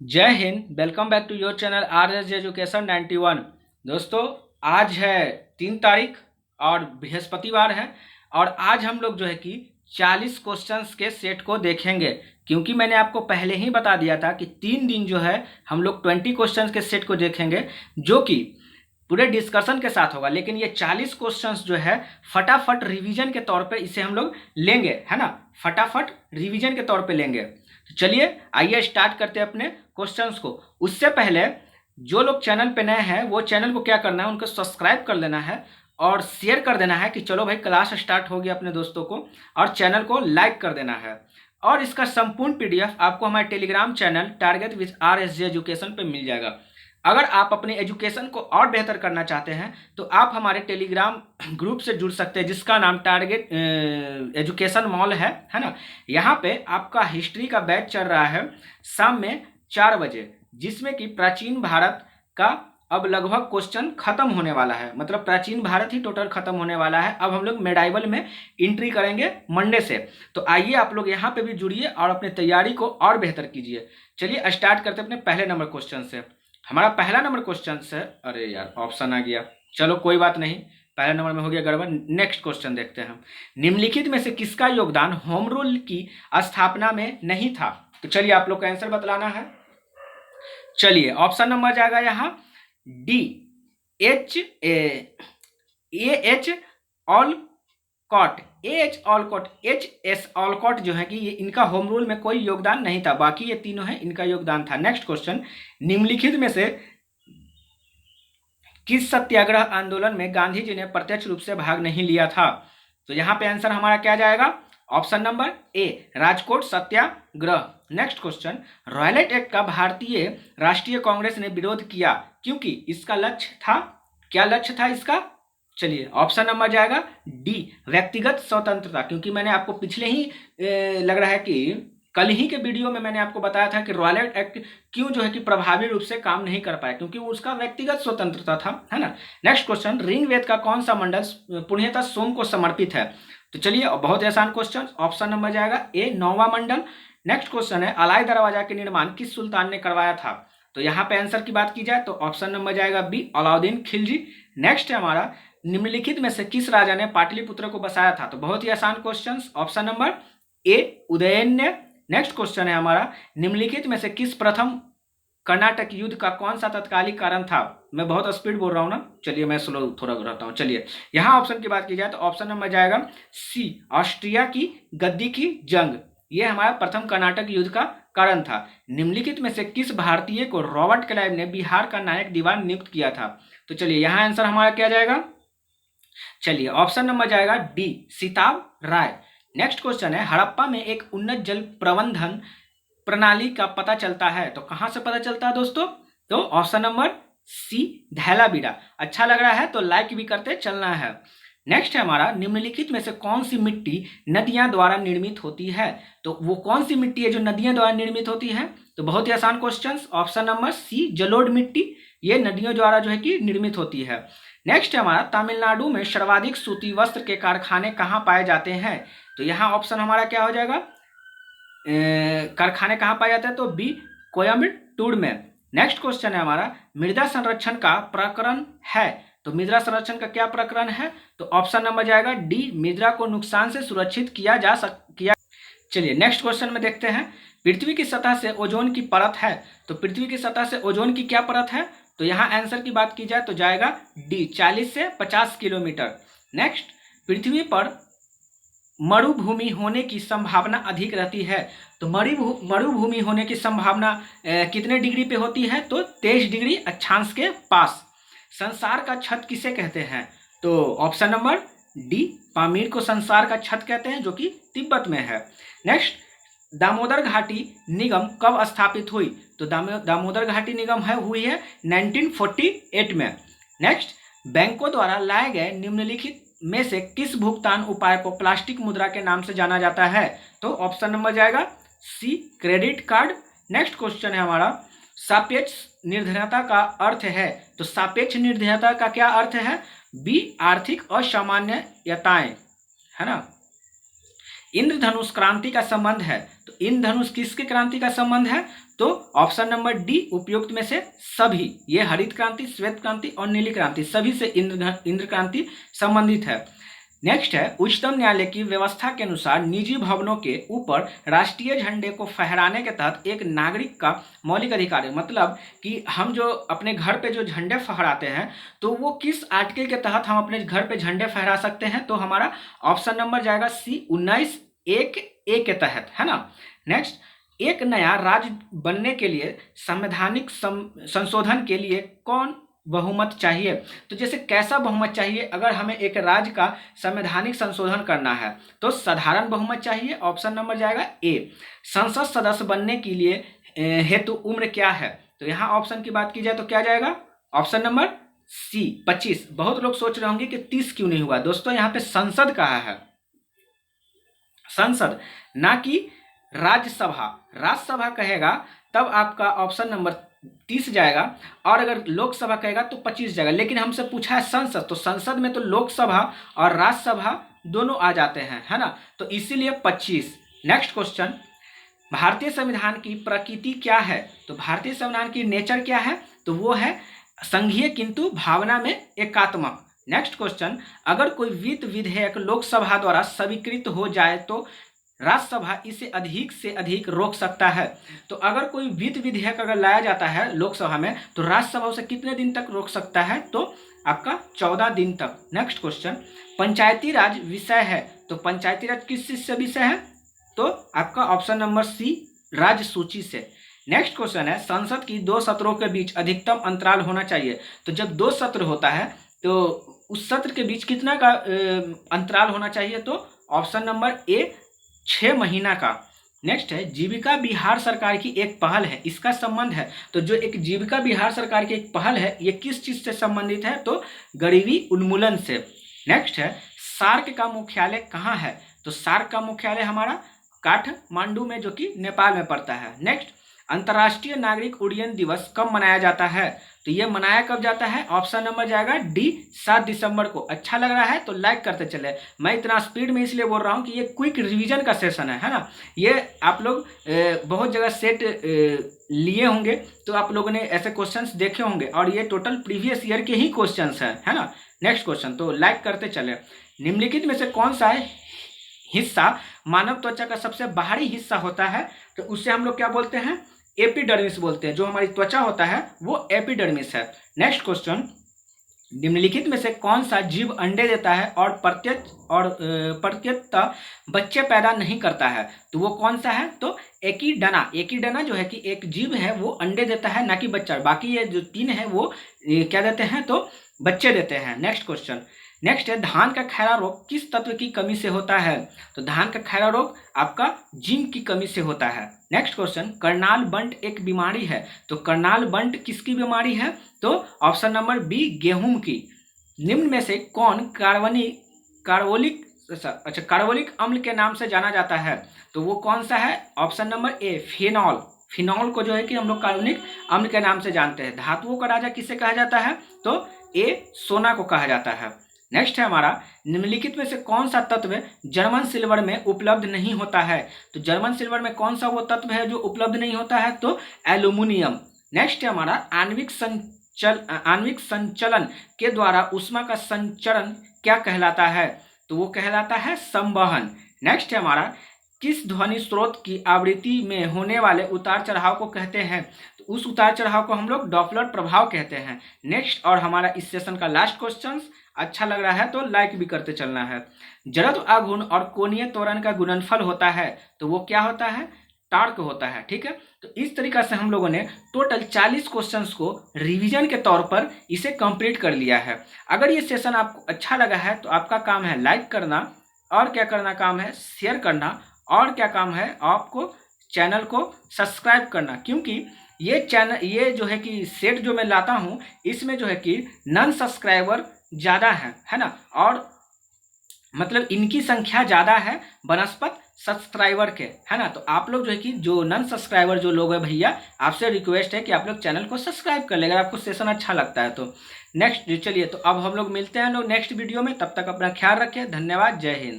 जय हिंद। Welcome back to your channel R S education 91। दोस्तों, आज है 3 तारीख और बृहस्पतिवार है। और आज हम लोग जो है कि 40 क्वेश्चंस के सेट को देखेंगे, क्योंकि मैंने आपको पहले ही बता दिया था कि 3 दिन जो है हम लोग 20 क्वेश्चंस के सेट को देखेंगे, जो कि पूरे डिस्कशन के साथ होगा। लेकिन ये 40 क्वेश्चंस जो है फटाफट रिवीजन के तौर पे इसे हम लोग लेंगे, है ना। फटाफट रिवीजन के तौर पे लेंगे। तो चलिए आइए स्टार्ट करते हैं अपने क्वेश्चंस को। उससे पहले जो लोग चैनल पे नए हैं वो चैनल को क्या करना है, उनको सब्सक्राइब कर लेना है और शेयर कर देना है कि चलो भाई क्लास स्टार्ट हो गया अपने दोस्तों को, और चैनल को लाइक कर देना है। और इसका संपूर्ण पीडीएफ आपको हमारे Telegram channel target with RSJ education पे मिल जाएगा। अगर आप अपने एजुकेशन को और बेहतर करना चाहते हैं तो आप हमारे टेलीग्राम ग्रुप से जुड़ सकते हैं, जिसका नाम टारगेट एजुकेशन मॉल है ना। यहाँ पे आपका हिस्ट्री का बैच चल रहा है शाम में 4 बजे, जिसमें कि प्राचीन भारत का अब लगभग क्वेश्चन खत्म होने वाला है। मतलब प्राचीन भारत ही टोटल खत्म होने वाला है। अब हम लोग मेडाइवल में एंट्री करेंगे मंडे से। तो आइए आप लोग यहाँ पे भी जुड़िए और अपनी तैयारी को और बेहतर कीजिए। चलिए स्टार्ट करते हैं अपने पहले नंबर क्वेश्चन से। हमारा पहला नंबर क्वेश्चन है, अरे यार ऑप्शन आ गया, चलो कोई बात नहीं, पहले नंबर में हो गया गड़बड़। नेक्स्ट क्वेश्चन देखते हैं हम। निम्नलिखित में से किसका योगदान होम रूल की स्थापना में नहीं था? तो चलिए आप लोग का आंसर बतलाना है। चलिए ऑप्शन नंबर जाएगा यहाँ D, H Olcott. H S Olcott जो है कि ये इनका होम रूल में कोई योगदान नहीं था, बाकी ये तीनों हैं इनका योगदान था। नेक्स्ट क्वेश्चन, निम्नलिखित में से किस सत्याग्रह आंदोलन में गांधी जी ने प्रत्यक्ष रूप से भाग नहीं लिया था? तो यहाँ पे आंसर हमारा क्या जाएगा? Option number A, Rajkot Satyagraha. Next question, Rowlatt Act का भारतीय राष्ट्रीय कांग्रेस ने विरोध किया क्योंकि इसका लक्ष्य था, क्या लक्ष्य था इसका? चलिए ऑप्शन नंबर जाएगा डी, व्यक्तिगत स्वतंत्रता। क्योंकि मैंने आपको पिछले ही लग रहा है कि कल ही के वीडियो में मैंने आपको बताया था कि रॉयलेट एक्ट क्यों जो है कि प्रभावी रूप से काम नहीं कर पाया, क्योंकि उसका व्यक्तिगत स्वतंत्रता था, है ना। नेक्स्ट क्वेश्चन, ऋग्वेद का कौन सा मंडल पूर्णतः सोम को समर्पित है? तो चलिए बहुत आसान क्वेश्चन, ऑप्शन नंबर जाएगा ए, 9वां मंडल। नेक्स्ट क्वेश्चन है, अलाई दरवाजा के निर्माण किस सुल्तान ने करवाया था? तो यहाँ पे आंसर की बात की जाए तो ऑप्शन नंबर जाएगा बी, अलाउद्दीन खिलजी। नेक्स्ट है हमारा, निम्नलिखित में से किस राजा ने पाटलिपुत्र को बसाया था? तो बहुत ही आसान क्वेश्चन, ऑप्शन नंबर ए, उदयन। नेक्स्ट क्वेश्चन है हमारा, निम्नलिखित में से किस प्रथम कर्नाटक युद्ध का कौन सा तत्कालिक कारण था? मैं बहुत स्पीड बोल रहा हूँ ना, चलिए मैं स्लो थोड़ा रहता हूँ। चलिए यहाँ ऑप्शन की बात की जाए तो ऑप्शन नंबर जाएगा सी, ऑस्ट्रिया की गद्दी की जंग। ये हमारा प्रथम कर्नाटक युद्ध का कारण था। निम्नलिखित में से किस भारतीय को रॉबर्ट क्लाइव ने बिहार का नायक दीवान नियुक्त किया था? तो चलिए यहाँ आंसर हमारा क्या जाएगा? चलिए ऑप्शन नंबर जाएगा डी, सीताब राय। नेक्स्ट क्वेश्चन है, हड़प्पा में एक उन्नत जल प्रबंधन प्रणाली का पता चलता है, तो कहां से पता चलता है दोस्तों? तो ऑप्शन नंबर सी, धैलावीरा। अच्छा लग रहा है तो लाइक भी करते चलना है। नेक्स्ट है हमारा, निम्नलिखित में से कौन सी मिट्टी नदियां द्वारा निर्मित होती है? तो वो कौन सी मिट्टी है जो नदियों द्वारा निर्मित होती है? तो बहुत ही आसान क्वेश्चन, ऑप्शन नंबर सी, जलोढ़ मिट्टी। ये नदियों द्वारा जो है कि निर्मित होती है। नेक्स्ट है हमारा, तमिलनाडु में सर्वाधिक सूती वस्त्र के कारखाने कहाँ पाए जाते हैं? तो यहाँ ऑप्शन हमारा क्या हो जाएगा, कारखाने कहाँ पाए जाते हैं? तो बी, कोयम्बटूर में। नेक्स्ट क्वेश्चन है हमारा, मृदा संरक्षण का प्रकरण है, तो मृदा संरक्षण का क्या प्रकरण है? तो ऑप्शन नंबर जाएगा डी, मृदा को नुकसान से सुरक्षित किया। चलिए नेक्स्ट क्वेश्चन में देखते हैं, पृथ्वी की सतह से ओजोन की परत है, तो पृथ्वी की सतह से ओजोन की क्या परत है? तो यहाँ आंसर की बात की जाए तो जाएगा डी, 40 से 50 किलोमीटर। नेक्स्ट, पृथ्वी पर मरुभूमि होने की संभावना अधिक रहती है, तो मरुभूमि होने की संभावना कितने डिग्री पे होती है? तो 23 डिग्री अक्षांश के पास। संसार का छत किसे कहते हैं? तो ऑप्शन नंबर डी, पामीर को संसार का छत कहते हैं, जो कि तिब्बत में है। नेक्स्ट, दामोदर घाटी निगम कब स्थापित हुई? तो दामोदर घाटी निगम हुई है 1948 में। नेक्स्ट, बैंकों द्वारा लाए गए निम्नलिखित में से किस भुगतान उपाय को प्लास्टिक मुद्रा के नाम से जाना जाता है? तो ऑप्शन नंबर जाएगा सी, क्रेडिट कार्ड। नेक्स्ट क्वेश्चन है हमारा, सापेक्ष निर्धनता का अर्थ है, तो सापेक्ष निर्धनता का क्या अर्थ है? बी, आर्थिक असामान्यताएं, है ना। इंद्रधनुष क्रांति का संबंध है, तो इंद्रधनुष किसके क्रांति का संबंध है? तो ऑप्शन नंबर डी उपयुक्त में से सभी, ये हरित क्रांति, श्वेत क्रांति और नीली क्रांति सभी से इंद्र क्रांति संबंधित है। नेक्स्ट है, उच्चतम न्यायालय की व्यवस्था के अनुसार निजी भवनों के ऊपर राष्ट्रीय झंडे को फहराने के तहत एक नागरिक का मौलिक अधिकार है। मतलब कि हम जो अपने घर पे जो झंडे फहराते हैं तो वो किस आर्टिकल के तहत हम अपने घर पे झंडे फहरा सकते हैं? तो हमारा ऑप्शन नंबर जाएगा सी 19(1)(a) के तहत, है ना। नेक्स्ट, एक नया राज्य बनने के लिए संवैधानिक संशोधन के लिए कौन बहुमत चाहिए? तो जैसे कैसा बहुमत चाहिए? अगर हमें एक राज्य का संवैधानिक संशोधन करना है तो साधारण बहुमत चाहिए, ऑप्शन नंबर जाएगा ए। संसद सदस्य बनने के लिए हेतु उम्र क्या है? तो यहाँ ऑप्शन की बात की जाए तो क्या जाएगा? Option number C 25। बहुत लोग सोच रहे होंगे कि 30 क्यों नहीं हुआ? दोस्तों यहाँ पे संसद कहा है, संसद, ना कि राज्यसभा। राज्यसभा कहेगा तब आपका ऑप्शन नंबर 30 जाएगा, और अगर लोकसभा कहेगा तो 25 जाएगा। लेकिन हमसे पूछा है संसद, तो संसद में तो लोकसभा और राज्यसभा दोनों आ जाते हैं, है ना, तो इसीलिए 25। नेक्स्ट क्वेश्चन, भारतीय संविधान की प्रकृति क्या है? तो भारतीय संविधान की नेचर क्या है? तो वो है संघीय किंतु भावना में एकात्मक। नेक्स्ट क्वेश्चन, अगर कोई वित्त विधेयक लोकसभा द्वारा स्वीकृत हो जाए तो राज्यसभा इसे अधिक से अधिक रोक सकता है। तो अगर कोई वित्त विधेयक अगर लाया जाता है लोकसभा में तो राज्यसभा उसे कितने दिन तक रोक सकता है? तो आपका 14 दिन तक। नेक्स्ट क्वेश्चन, पंचायती राज विषय है, तो पंचायती राज किस चीज से विषय है? तो आपका ऑप्शन नंबर सी राज्य सूची से। नेक्स्ट क्वेश्चन है, संसद की 2 सत्रों के बीच अधिकतम अंतराल होना चाहिए। तो जब 2 सत्र होता है तो उस सत्र के बीच कितना का अंतराल होना चाहिए? तो ऑप्शन नंबर ए 6 महीना का। नेक्स्ट है, जीविका बिहार सरकार की एक पहल है, इसका संबंध है। तो जो एक जीविका बिहार सरकार की एक पहल है ये किस चीज से संबंधित है? तो गरीबी उन्मूलन से। नेक्स्ट है, सार्क का मुख्यालय कहाँ है? तो सार्क का मुख्यालय हमारा काठमांडू में, जो कि नेपाल में पड़ता है। नेक्स्ट, अंतर्राष्ट्रीय नागरिक उड्डयन दिवस कब मनाया जाता है? तो ये मनाया कब जाता है? ऑप्शन नंबर जाएगा डी 7 दिसंबर को। अच्छा लग रहा है तो लाइक करते चले। मैं इतना स्पीड में इसलिए बोल रहा हूँ कि ये क्विक रिवीजन का सेशन है ना। ये आप लोग बहुत जगह सेट लिए होंगे तो आप लोगों ने ऐसे क्वेश्चंस देखे होंगे, और ये टोटल प्रीवियस ईयर के ही क्वेश्चंस हैं, है ना। नेक्स्ट क्वेश्चन, तो लाइक करते चले। निम्नलिखित में से कौन सा हिस्सा मानव त्वचा का सबसे बाहरी हिस्सा होता है? तो उससे हम लोग क्या बोलते हैं? एपिडर्मिस बोलते हैं। जो हमारी त्वचा होता है वो एपिडर्मिस है। नेक्स्ट क्वेश्चन, निम्नलिखित में से कौन सा जीव अंडे देता है और प्रत्यक्षतः बच्चे पैदा नहीं करता है? तो वो कौन सा है? तो एकीडना। एकीडना जो है कि एक जीव है वो अंडे देता है, ना कि बच्चा। बाकी ये जो 3 है वो क्या देते हैं? तो बच्चे देते हैं। नेक्स्ट क्वेश्चन, नेक्स्ट है, धान का खैरा रोग किस तत्व की कमी से होता है? तो धान का खैरा रोग आपका जिंक की कमी से होता है। नेक्स्ट क्वेश्चन, करनाल बंट एक बीमारी है, तो करनाल बंट किसकी बीमारी है? तो ऑप्शन नंबर बी गेहूं की। निम्न में से कौन कार्बोलिक अम्ल के नाम से जाना जाता है? तो वो कौन सा है? ऑप्शन नंबर ए फिनॉल। फिनॉल को जो है कि हम लोग कार्बोनिक अम्ल के नाम से जानते हैं। धातुओं का राजा किसे कहा जाता है? तो ए सोना को कहा जाता है। नेक्स्ट है हमारा, निम्नलिखित में से कौन सा तत्व जर्मन सिल्वर में उपलब्ध नहीं होता है? तो जर्मन सिल्वर में कौन सा वो तत्व है जो उपलब्ध नहीं होता है? तो एल्यूमिनियम। नेक्स्ट है हमारा, आणविक संचलन के द्वारा ऊष्मा का संचरण क्या कहलाता है? तो वो कहलाता है संवहन। नेक्स्ट है हमारा, किस ध्वनि स्रोत की आवृत्ति में होने वाले उतार चढ़ाव को कहते हैं? तो उस उतार चढ़ाव को हम लोग डॉपलर प्रभाव कहते हैं। नेक्स्ट और हमारा इस सेशन का लास्ट क्वेश्चन, अच्छा लग रहा है तो लाइक भी करते चलना है। जड़त्व आघूर्ण और कोणीय त्वरण का गुणनफल होता है, तो वो क्या होता है? टार्क होता है। ठीक है, तो इस तरीका से हम लोगों ने टोटल 40 क्वेश्चंस को रिवीजन के तौर पर इसे कंप्लीट कर लिया है। अगर ये सेशन आपको अच्छा लगा है तो आपका काम है लाइक करना, और क्या करना काम है? शेयर करना, और क्या काम है? आपको चैनल को सब्सक्राइब करना, क्योंकि ये चैनल, ये जो है कि सेट जो मैं लाता हूँ इसमें जो है कि नॉन सब्सक्राइबर ज़्यादा है ना, और मतलब इनकी संख्या ज़्यादा है बनस्पत सब्सक्राइबर के, है ना। तो आप लोग जो है कि जो नॉन सब्सक्राइबर जो लोग हैं भैया, आपसे रिक्वेस्ट है कि आप लोग चैनल को सब्सक्राइब कर लेगा, आपको सेशन अच्छा लगता है तो। नेक्स्ट चलिए, तो अब हम लोग मिलते हैं लोग नेक्स्ट वीडियो में। तब तक अपना ख्याल रखें। धन्यवाद। जय हिंद।